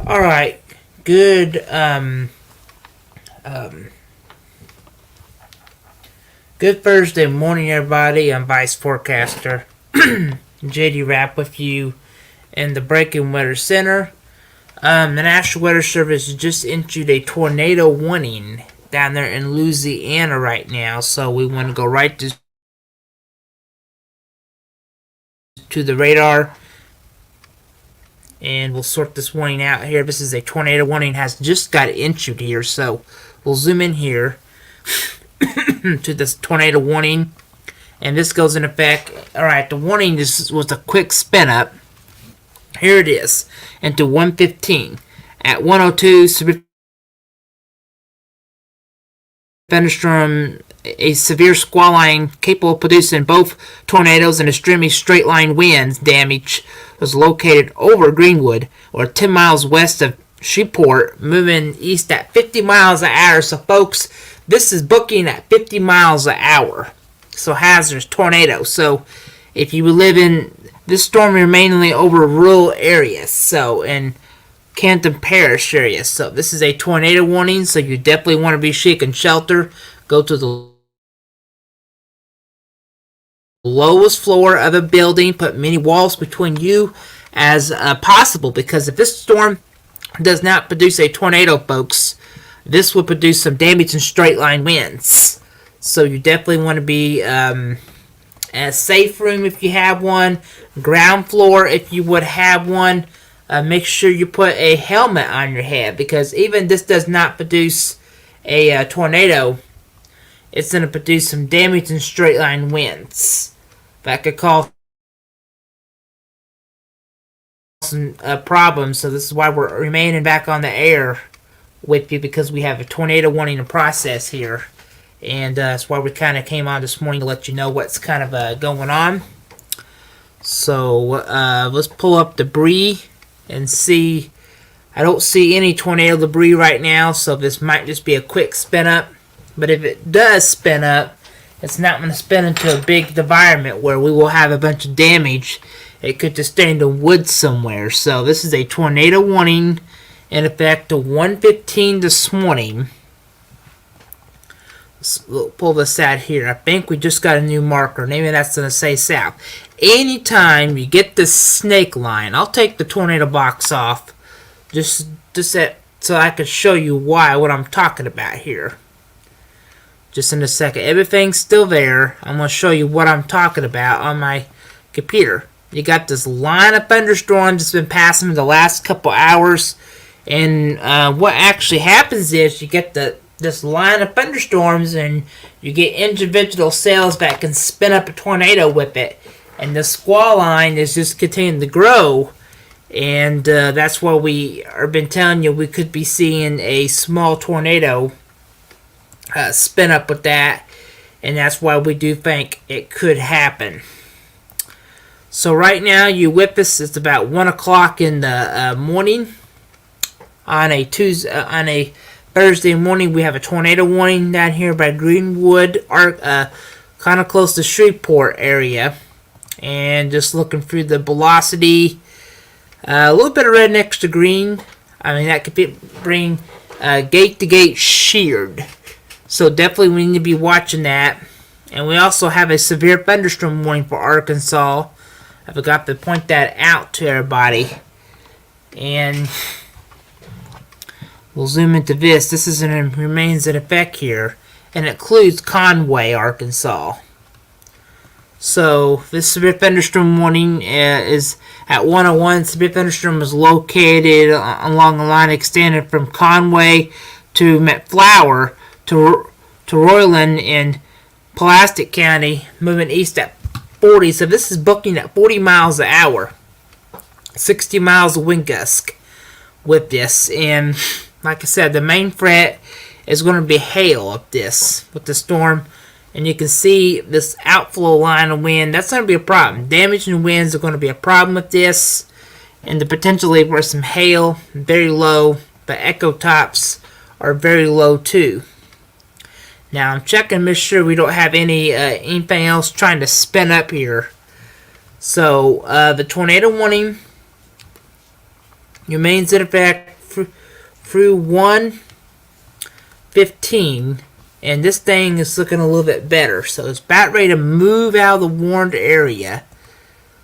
All right. Good. Good Thursday morning, everybody. I'm Vice Forecaster JD Rapp with you in the Breaking Weather Center. The National Weather Service just issued a tornado warning down there in Louisiana right now, so we want to go right to the radar, and we'll sort this warning out here. This is a tornado warning, has just got issued here, so we'll zoom in here to this tornado warning, and this goes in effect. Alright, the warning was a quick spin up. Here it is, into 115. At 102, severe thunderstorm, a severe squall line capable of producing both tornadoes and extremely straight line winds damage was located over Greenwood, or 10 miles west of Shreveport, moving east at 50 miles an hour. So folks, this is booking at 50 miles an hour. So hazardous tornado. So if you live in this storm, you're mainly over rural areas. So in Canton Parish area. So this is a tornado warning. So you definitely want to be seeking shelter. Go to the lowest floor of a building. Put many walls between you as possible. Because if this storm does not produce a tornado, folks, this will produce some damage and straight line winds. So you definitely want to be a safe room if you have one, ground floor if you would have one. Make sure you put a helmet on your head, because even this does not produce a tornado, it's going to produce some damage and straight line winds that could cause some problems. So this is why we're remaining back on the air with you, because we have a tornado warning in process here, and that's why we kind of came on this morning to let you know what's kind of going on. So let's pull up debris and see. I don't see any tornado debris right now, so this might just be a quick spin up. But if it does spin up, it's not going to spin into a big environment where we will have a bunch of damage. It could just stay in the woods somewhere. So this is a tornado warning in effect to 1:15 this morning. Let's pull this out here. I think we just got a new marker. Maybe that's going to say south. Anytime you get this snake line, I'll take the tornado box off just so I can show you what I'm talking about here. Just in a second. Everything's still there. I'm going to show you what I'm talking about on my computer. You got this line of thunderstorms that's been passing the last couple hours. And what actually happens is you get this line of thunderstorms, and you get individual cells that can spin up a tornado with it. And the squall line is just continuing to grow. And that's why we have been telling you we could be seeing a small tornado spin up with that. And that's why we do think it could happen. So right now, you with us, it's about 1 o'clock in the morning. On a Thursday morning, we have a tornado warning down here by Greenwood, kind of close to Shreveport area. And just looking through the velocity, a little bit of red next to green. I mean, that could bring gate to gate sheared. So definitely we need to be watching that. And we also have a severe thunderstorm warning for Arkansas. I forgot to point that out to everybody. And we'll zoom into this. This remains in effect here, and it includes Conway, Arkansas. So this severe thunderstorm warning is at 101. Severe thunderstorm is located along the line extending from Conway to McFlower to Royland in Pulaski County, moving east at 40. So this is booking at 40 miles an hour, 60 miles of wind gust with this. And like I said, the main threat is going to be hail up this with the storm. And you can see this outflow line of wind. That's going to be a problem. Damage and winds are going to be a problem with this. And the potentially for some hail, very low. The echo tops are very low too. Now I'm checking to make sure we don't have anything else trying to spin up here. So the tornado warning remains in effect through 1:15, and this thing is looking a little bit better. So it's about ready to move out of the warned area.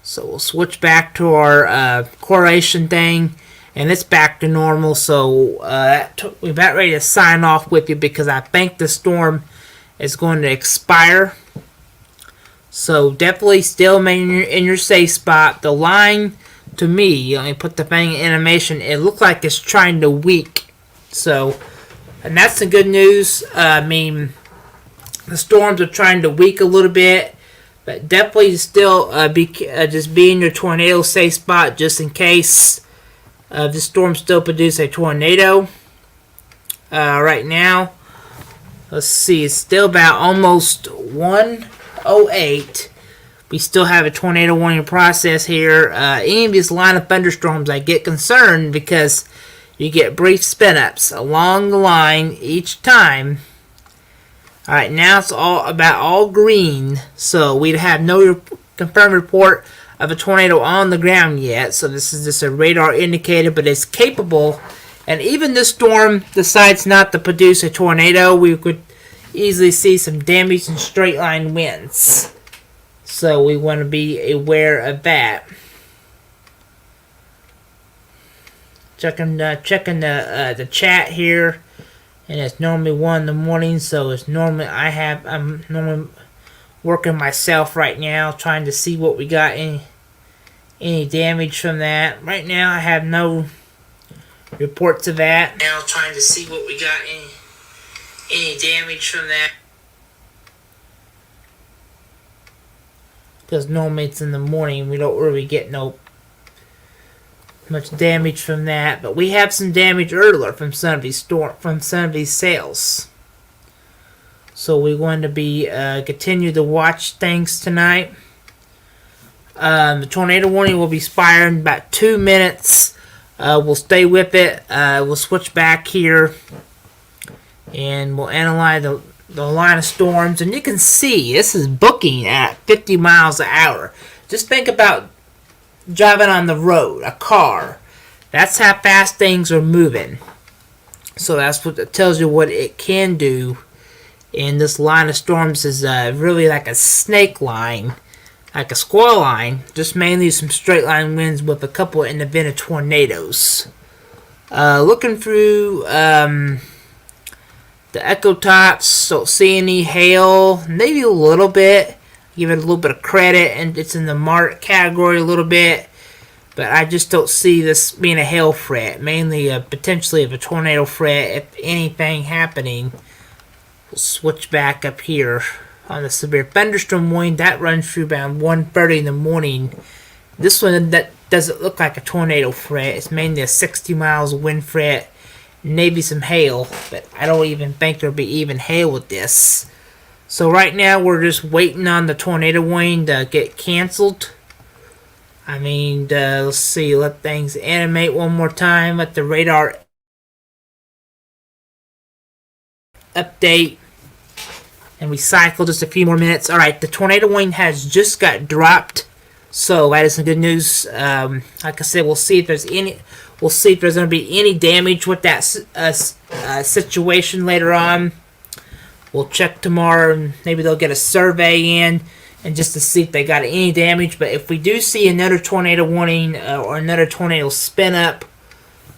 So we'll switch back to our correlation thing, and it's back to normal. So we're about ready to sign off with you because I think the storm is going to expire. So definitely still in your safe spot. The line, to me, let me put the thing in animation, it looked like it's trying to weak. So, and that's the good news. I mean, the storms are trying to weak a little bit, but definitely still just be in your tornado safe spot just in case the storm still produces a tornado. Right now, let's see, it's still about almost 1:08. We still have a tornado warning process here. Any of these line of thunderstorms, I get concerned because you get brief spin-ups along the line each time. Alright, now it's all green, so we have no confirmed report of a tornado on the ground yet. So this is just a radar indicator, but it's capable. And even this storm decides not to produce a tornado, we could easily see some damage and straight line winds. So we want to be aware of that. Checking the chat here, and it's normally 1 in the morning. So it's normally I'm normally working myself right now, trying to see what we got any damage from that. Right now, I have no reports of that. Now trying to see what we got any damage from that. Because normally it's in the morning, we don't really get much damage from that, but we have some damage earlier from some of these sales. So we're going to be continue to watch things tonight. The tornado warning will be expiring in about 2 minutes. We'll stay with it. We'll switch back here, and we'll analyze the line of storms, and you can see this is booking at 50 miles an hour. Just think about driving on the road, a car. That's how fast things are moving. So that's what it tells you what it can do. And this line of storms is really like a snake line, like a squirrel line, just mainly some straight line winds with a couple of independent tornadoes. Looking through the echo tops, don't see any hail, maybe a little bit. Give it a little bit of credit, and it's in the mark category a little bit, but I just don't see this being a hail threat. Mainly potentially of a tornado threat if anything happening. We'll switch back up here on the severe thunderstorm warning that runs through about 1:30 in the morning. This one that doesn't look like a tornado threat. It's mainly a 60 miles wind threat. Maybe some hail, but I don't even think there'll be even hail with this. So right now we're just waiting on the tornado warning to get canceled. I mean, let's see, let things animate one more time. Let the radar update and recycle just a few more minutes. Alright, the tornado warning has just got dropped. So that is some good news. Like I said, we'll see if there's going to be any damage with that situation later on. We'll check tomorrow, and maybe they'll get a survey in, and just to see if they got any damage. But if we do see another tornado warning or another tornado spin up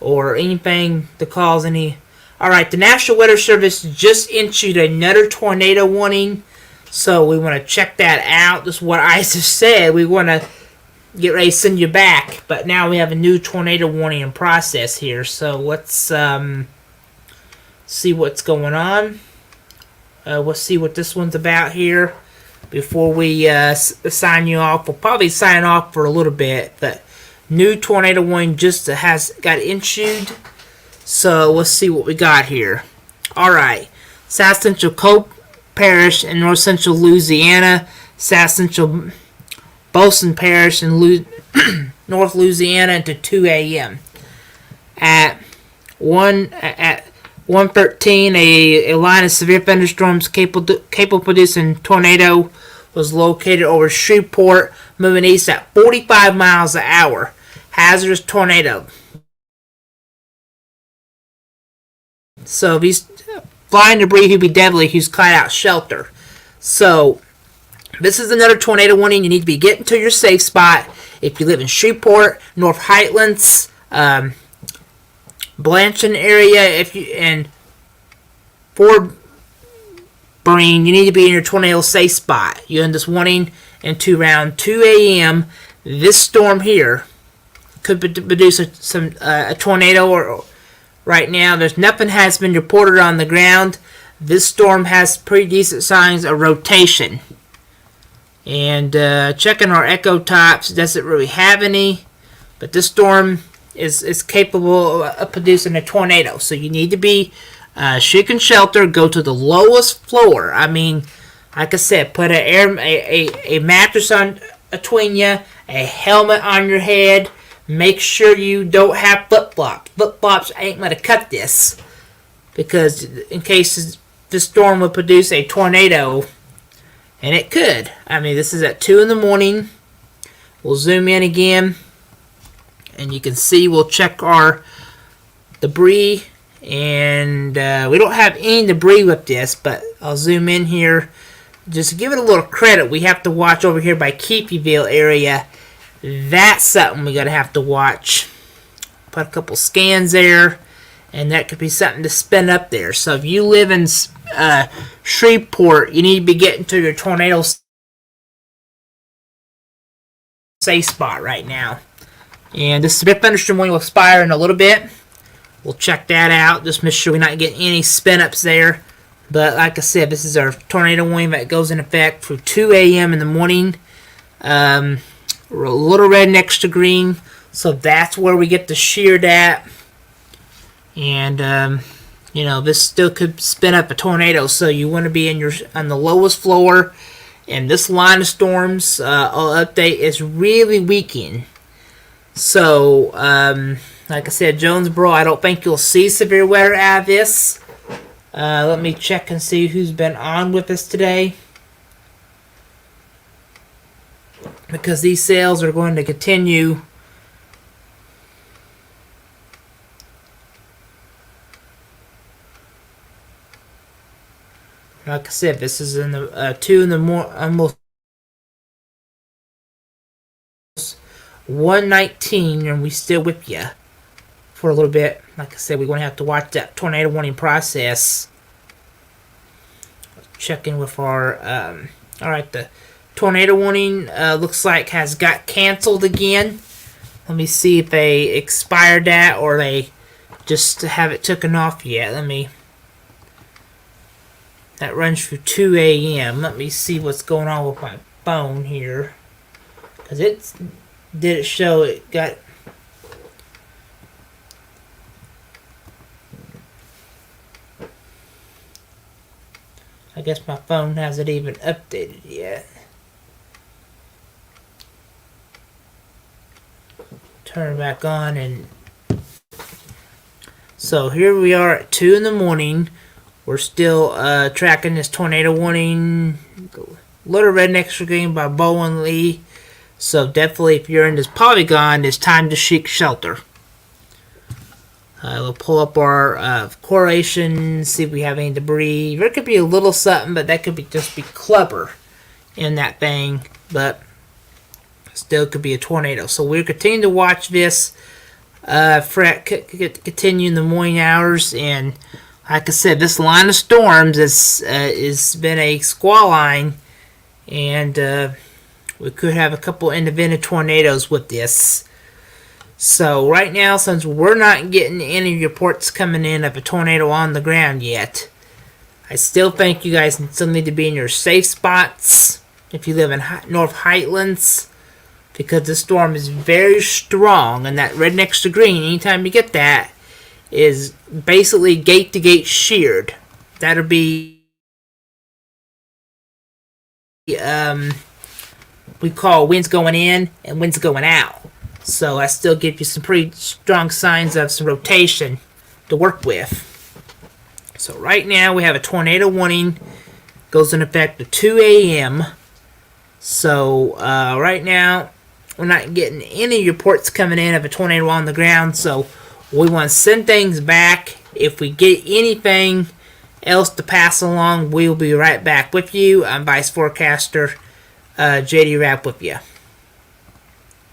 or anything to cause any. Alright, the National Weather Service just issued another tornado warning. So we want to check that out. This is what I just said. We want to get ready to send you back. But now we have a new tornado warning in process here. So let's see what's going on. We'll see what this one's about here before we sign you off. We'll probably sign off for a little bit. But new tornado warning just has got issued. So let's see what we got here. Alright. South Central Cope Parish in North Central Louisiana, South Central Bolson Parish in North Louisiana until 2 a.m. At 1:13, a line of severe thunderstorms capable of producing tornado was located over Shreveport, moving east at 45 miles an hour. Hazardous tornado. So if he's flying debris, he'd be deadly. He's caught out shelter. So this is another tornado warning. You need to be getting to your safe spot. If you live in Shreveport, North Highlands, Blanchard area, and Fort Breen, you need to be in your tornado safe spot. You're in this warning into around 2 a.m. This storm here could produce a tornado. Or right now, there's nothing has been reported on the ground. This storm has pretty decent signs of rotation. And checking our echo types, doesn't really have any. But this storm is capable of producing a tornado. So you need to be seeking shelter. Go to the lowest floor. I mean, like I said, put a mattress on between you, a helmet on your head. Make sure you don't have flip-flops. Flip-flops ain't going to cut this. Because in case this storm would produce a tornado, and it could. I mean, this is at 2 in the morning. We'll zoom in again. And you can see we'll check our debris. And we don't have any debris with this, but I'll zoom in here. Just to give it a little credit, we have to watch over here by Keepyville area. That's something we gotta have to watch. Put a couple scans there, and that could be something to spin up there. So if you live in Shreveport, you need to be getting to your tornado safe spot right now. And this big thunderstorm will expire in a little bit. We'll check that out. Just make sure we not get any spin ups there. But like I said, this is our tornado warning that goes in effect through 2 a.m. in the morning. Little red next to green. So that's where we get the sheared at. And, this still could spin up a tornado. So you want to be on the lowest floor. And this line of storms, update is really weakening. So, like I said, Jonesboro, I don't think you'll see severe weather out of this. Let me check and see who's been on with us today. Because these sales are going to continue. Like I said, this is in the 2 in the morning, almost 1:19, and we still with you for a little bit. Like I said, we're going to have to watch that tornado warning process. Checking with our alright, the tornado warning looks like has got canceled again. Let me see if they expired that or they just have it taken off yet. That runs through 2 a.m. Let me see what's going on with my phone here, because did it show it got. I guess my phone hasn't even updated yet. Turn it back on, and so here we are at 2 in the morning. We're still tracking this tornado warning. Little red next to green by Bowen Lee. So definitely, if you're in this polygon, it's time to seek shelter. We'll pull up our correlation, see if we have any debris. There could be a little something, but that could just be clubber in that thing. But still could be a tornado. So we're continuing to watch this. Continue in the morning hours, and like I said, this line of storms has been a squall line, and we could have a couple independent tornadoes with this. So right now, since we're not getting any reports coming in of a tornado on the ground yet, I still think you guys still need to be in your safe spots if you live in North Highlands, because the storm is very strong, and that red next to green, anytime you get that, is basically gate to gate sheared. That'll be we call winds going in and winds going out. So I still give you some pretty strong signs of some rotation to work with. So right now we have a tornado warning, goes in effect at 2 a.m. So right now we're not getting any reports coming in of a tornado on the ground. So we want to send things back If we get anything else to pass along, we'll be right back with you. I'm Vice Forecaster JD Rapp with you.